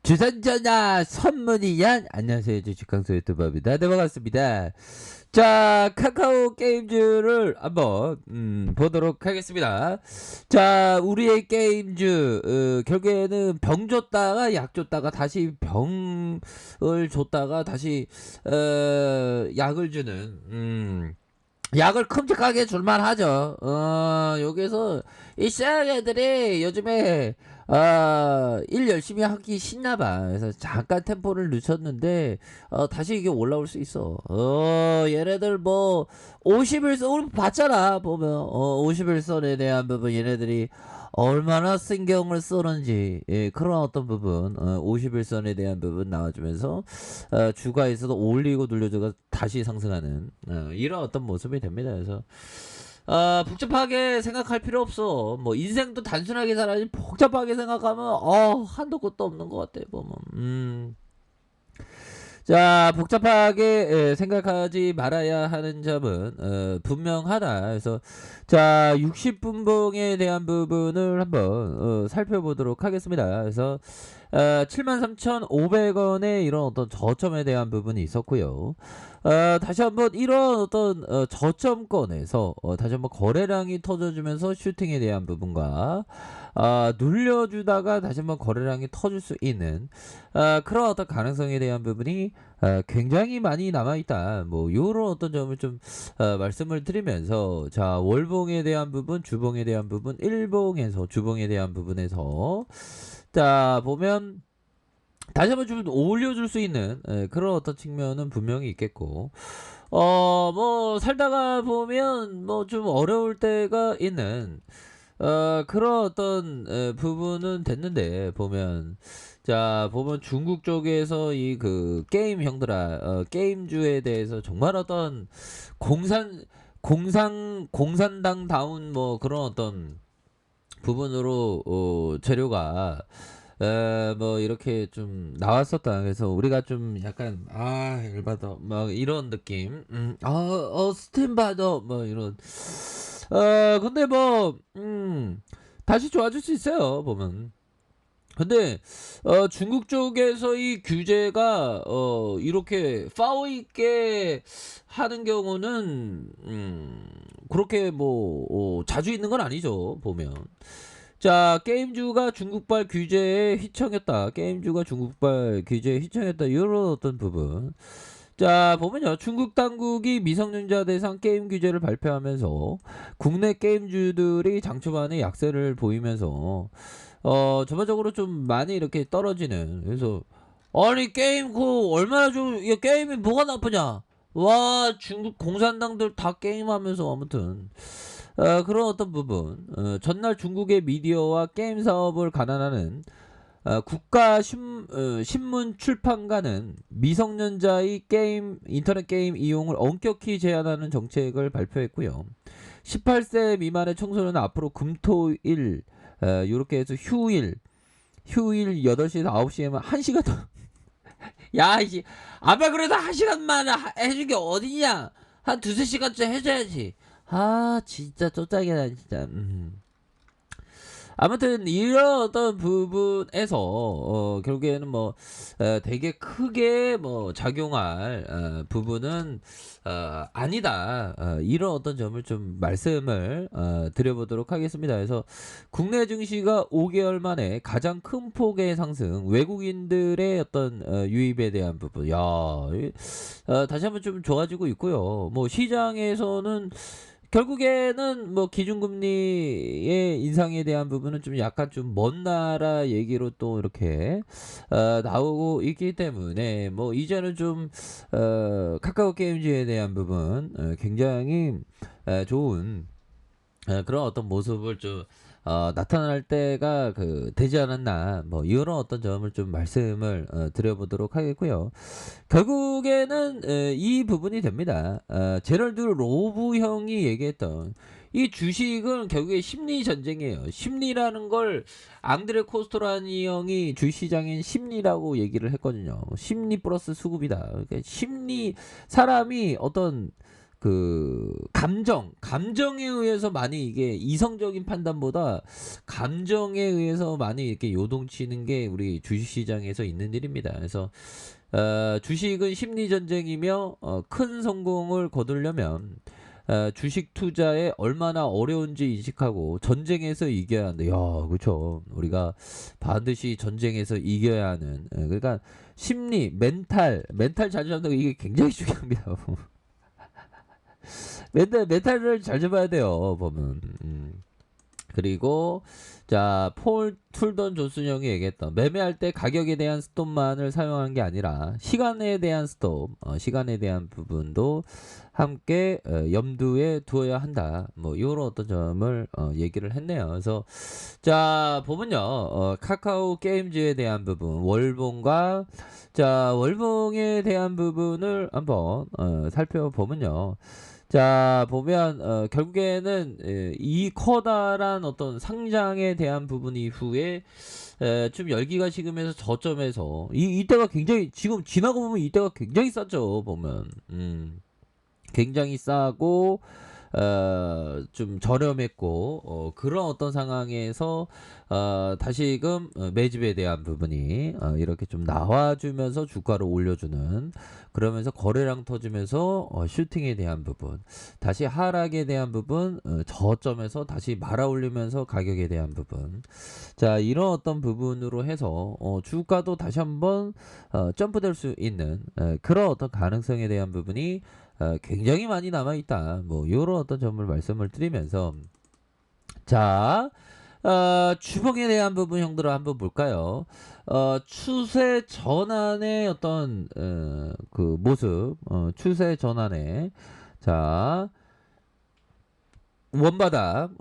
주선전화 선문이냐? 안녕하세요. 주식강소 유튜버입니다. 네, 반갑습니다. 자, 카카오 게임즈를 한번 보도록 하겠습니다. 자, 우리의 게임즈 결국에는 병 줬다가 약 줬다가 다시 병을 줬다가 다시 약을 주는 약을 큼직하게 줄만 하죠. 여기서 이 쌍 애들이 요즘에 일 열심히 하기 신나봐. 그래서 잠깐 템포를 늦췄는데 다시 이게 올라올 수 있어. 얘네들 뭐 51선 우리 봤잖아. 보면 51선에 대한 부분 얘네들이 얼마나 신경을 쓰는지, 예, 그런 어떤 부분 51선에 대한 부분 나와주면서 주가에서도 올리고 눌려주가 다시 상승하는 이런 어떤 모습이 됩니다. 그래서 복잡하게 생각할 필요 없어. 뭐 인생도 단순하게 살아야지 복잡하게 생각하면 한도 끝도 없는 것 같아 보면. 자, 복잡하게 생각하지 말아야 하는 점은 분명하다. 그래서 자, 60분봉에 대한 부분을 한번 살펴보도록 하겠습니다. 그래서 73,500원의 이런 어떤 저점에 대한 부분이 있었고요. 다시 한번 이런 어떤 저점권에서 다시 한번 거래량이 터져주면서 슈팅에 대한 부분과 눌려주다가 다시 한번 거래량이 터질 수 있는 그런 어떤 가능성에 대한 부분이 굉장히 많이 남아있다. 뭐 요런 어떤 점을 좀 말씀을 드리면서 자, 월봉에 대한 부분, 주봉에 대한 부분, 일봉에서 주봉에 대한 부분에서 자, 보면 다시 한번 좀 올려줄 수 있는 그런 어떤 측면은 분명히 있겠고, 뭐 살다가 보면 뭐 좀 어려울 때가 있는 그런 어떤 부분은 됐는데 보면 자, 보면 중국 쪽에서 이 그 게임 형들아 게임주에 대해서 정말 어떤 공산당 다운 뭐 그런 어떤 부분으로 재료가 뭐 이렇게 좀 나왔었다. 그래서 우리가 좀 약간 열받아 막 이런 느낌. 스탠바더 뭐 이런. 근데 뭐 다시 좋아질 수 있어요 보면. 근데 중국 쪽에서 이 규제가 이렇게 파워 있게 하는 경우는 그렇게 뭐 자주 있는 건 아니죠 보면. 자, 게임주가 중국발 규제에 휘청했다. 게임주가 중국발 규제에 휘청했다. 이런 어떤 부분. 자, 보면요. 중국 당국이 미성년자 대상 게임 규제를 발표하면서 국내 게임주들이 장초반에 약세를 보이면서 전반적으로 좀 많이 이렇게 떨어지는. 그래서 아니 게임 그 얼마나 좀 게임이 뭐가 나쁘냐. 와, 중국 공산당들 다 게임하면서 아무튼 그런 어떤 부분 전날 중국의 미디어와 게임 사업을 가난하는 국가 신문 출판가는 미성년자의 인터넷 게임 이용을 엄격히 제한하는 정책을 발표했고요. 18세 미만의 청소년은 앞으로 금토일 이렇게 해서 휴일 8시에서 9시에만 1시간 더. 야, 이씨. 아빠 그래도 1시간만 해준 게 어디냐? 한 두세 시간쯤 해줘야지. 진짜 쪼짝이다, 진짜. 아무튼 이런 어떤 부분에서 결국에는 뭐 되게 크게 뭐 작용할 부분은 아니다. 이런 어떤 점을 좀 말씀을 드려보도록 하겠습니다. 그래서 국내 증시가 5개월 만에 가장 큰 폭의 상승, 외국인들의 어떤 유입에 대한 부분, 다시 한번 좀 좋아지고 있고요. 뭐 시장에서는 결국에는 뭐 기준금리의 인상에 대한 부분은 좀 약간 좀 먼 나라 얘기로 또 이렇게 나오고 있기 때문에 뭐 이제는 좀 카카오 게임즈에 대한 부분 굉장히 좋은 그런 어떤 모습을 좀 나타날 때가 되지 않았나 뭐 이런 어떤 점을 좀 말씀을 드려보도록 하겠고요. 결국에는 이 부분이 됩니다. 제럴드 로브 형이 얘기했던 이 주식은 결국에 심리 전쟁이에요. 심리라는 걸 앙드레 코스토라니 형이 주시장인 심리라고 얘기를 했거든요. 심리 플러스 수급이다. 그러니까 심리 사람이 어떤 감정에 의해서 많이 이게 이성적인 판단보다 감정에 의해서 많이 이렇게 요동치는 게 우리 주식시장에서 있는 일입니다. 그래서 주식은 심리 전쟁이며 큰 성공을 거두려면 주식 투자에 얼마나 어려운지 인식하고 전쟁에서 이겨야 한다. 야, 그렇죠. 우리가 반드시 전쟁에서 이겨야 하는. 그러니까 심리, 멘탈 잘 잡는 거 이게 굉장히 중요합니다. 멘탈을 잘 잡아야 돼요. 보면. 그리고 자, 폴 툴던 존슨형이 얘기했던 매매할 때 가격에 대한 스톱만을 사용하는 게 아니라 시간에 대한 스톱, 시간에 대한 부분도 함께 염두에 두어야 한다. 뭐 이런 어떤 점을 얘기를 했네요. 그래서 자, 보면요. 카카오 게임즈에 대한 부분, 월봉과 자, 월봉에 대한 부분을 한번 살펴보면요. 자, 보면 결국에는 이 커다란 어떤 상장에 대한 부분 이후에 좀 열기가 식으면서 저점에서 이때가 굉장히 지금 지나고 보면 이때가 굉장히 싸죠. 보면 굉장히 싸고 좀 저렴했고 그런 어떤 상황에서 다시금 매집에 대한 부분이 이렇게 좀 나와주면서 주가를 올려주는 그러면서 거래량 터지면서 슈팅에 대한 부분 다시 하락에 대한 부분 저점에서 다시 말아 올리면서 가격에 대한 부분 자 이런 어떤 부분으로 해서 주가도 다시 한번 점프될 수 있는 그런 어떤 가능성에 대한 부분이 굉장히 많이 남아있다. 뭐 요런 어떤 점을 말씀을 드리면서 자 주봉에 대한 부분 형들을 한번 볼까요? 추세 전환의 어떤 그 모습 추세 전환의 자 원바닥,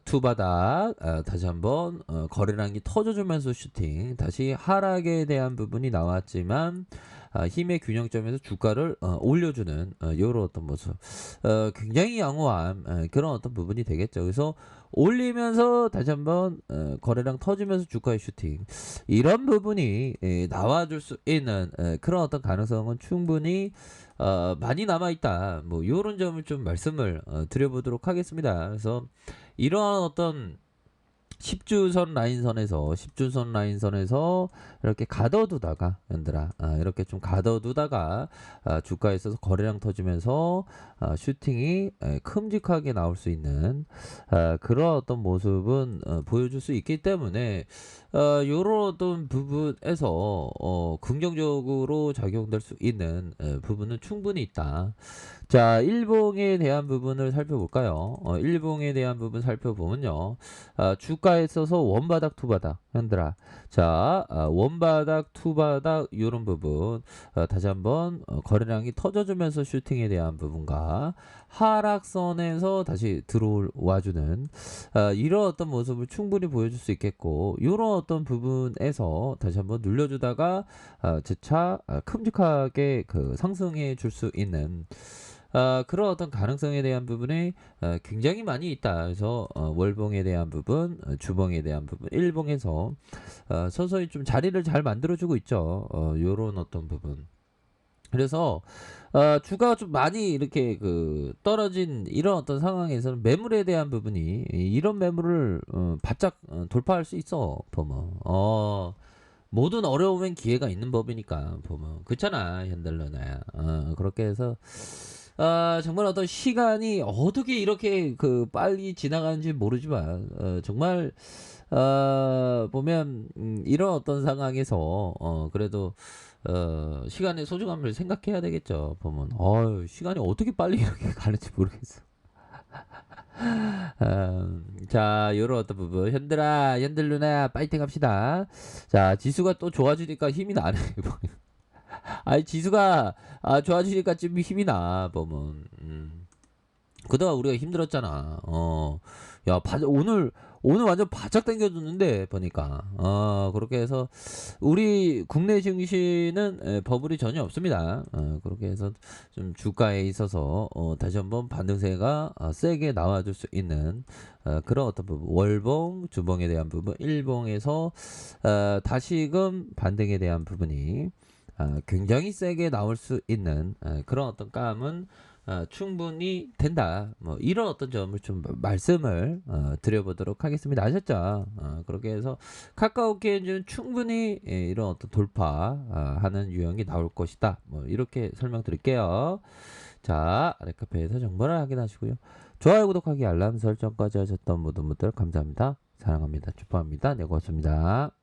투바닥, 다시 한번 거래량이 터져주면서 슈팅, 다시 하락에 대한 부분이 나왔지만 힘의 균형점에서 주가를 올려주는 이런 어떤 모습, 굉장히 양호한 그런 어떤 부분이 되겠죠. 그래서 올리면서 다시 한번 거래량 터지면서 주가의 슈팅, 이런 부분이 나와줄 수 있는 그런 어떤 가능성은 충분히 많이 남아있다. 뭐 요런 점을 좀 말씀을 드려보도록 하겠습니다. 그래서 이러한 어떤 10주선 라인선에서 이렇게 가둬두다가 얘들아 이렇게 좀 가둬두다가 주가에 있어서 거래량 터지면서 슈팅이 큼직하게 나올 수 있는 그런 어떤 모습은 보여줄 수 있기 때문에 요런 어떤 부분에서 긍정적으로 작용될 수 있는 부분은 충분히 있다. 자, 일봉에 대한 부분을 살펴볼까요? 일봉에 대한 부분 살펴보면요. 주가에 있어서 원바닥, 투바닥, 현들아. 자, 원바닥, 투바닥, 요런 부분. 다시 한번 거래량이 터져주면서 슈팅에 대한 부분과 하락선에서 다시 들어와주는 이런 어떤 모습을 충분히 보여줄 수 있겠고, 요런 어떤 부분에서 다시 한번 눌려주다가 재차 큼직하게 그 상승해 줄 수 있는 그런 어떤 가능성에 대한 부분이 굉장히 많이 있다. 그래서 월봉에 대한 부분, 주봉에 대한 부분, 일봉에서 서서히 좀 자리를 잘 만들어주고 있죠. 요런 어떤 부분. 그래서 주가가 좀 많이 이렇게 그 떨어진 이런 어떤 상황에서는 매물에 대한 부분이 이런 매물을 바짝 돌파할 수 있어. 보면 모든 어려움엔 기회가 있는 법이니까 보면 그렇잖아 현달러나야 그렇게 해서 정말 어떤 시간이 어떻게 이렇게 그 빨리 지나가는지 모르지만 정말 보면 이런 어떤 상황에서 그래도 시간의 소중함을 생각해야 되겠죠. 보면 시간이 어떻게 빨리 이렇게 가는지 모르겠어. 자, 요런 어떤 부분. 현들 누나, 파이팅 합시다. 자, 지수가 또 좋아지니까 힘이 나네. 아니, 지수가, 좋아지니까 좀 힘이 나, 보면. 그동안 우리가 힘들었잖아. 야, 오늘 완전 바짝 당겨줬는데, 보니까. 그렇게 해서, 우리 국내 증시는 버블이 전혀 없습니다. 그렇게 해서 좀 주가에 있어서, 다시 한번 반등세가 세게 나와줄 수 있는, 그런 어떤 부분. 월봉, 주봉에 대한 부분, 일봉에서, 다시금 반등에 대한 부분이, 굉장히 세게 나올 수 있는, 그런 어떤 감은 충분히 된다. 뭐 이런 어떤 점을 좀 말씀을 드려보도록 하겠습니다. 아셨죠? 그렇게 해서 카카오 게임즈는 충분히 이런 어떤 돌파하는 유형이 나올 것이다. 뭐 이렇게 설명드릴게요. 자, 아래카페에서 정보를 확인하시고요. 좋아요, 구독하기, 알람 설정까지 하셨던 모든 분들 감사합니다. 사랑합니다. 축복합니다. 네, 고맙습니다.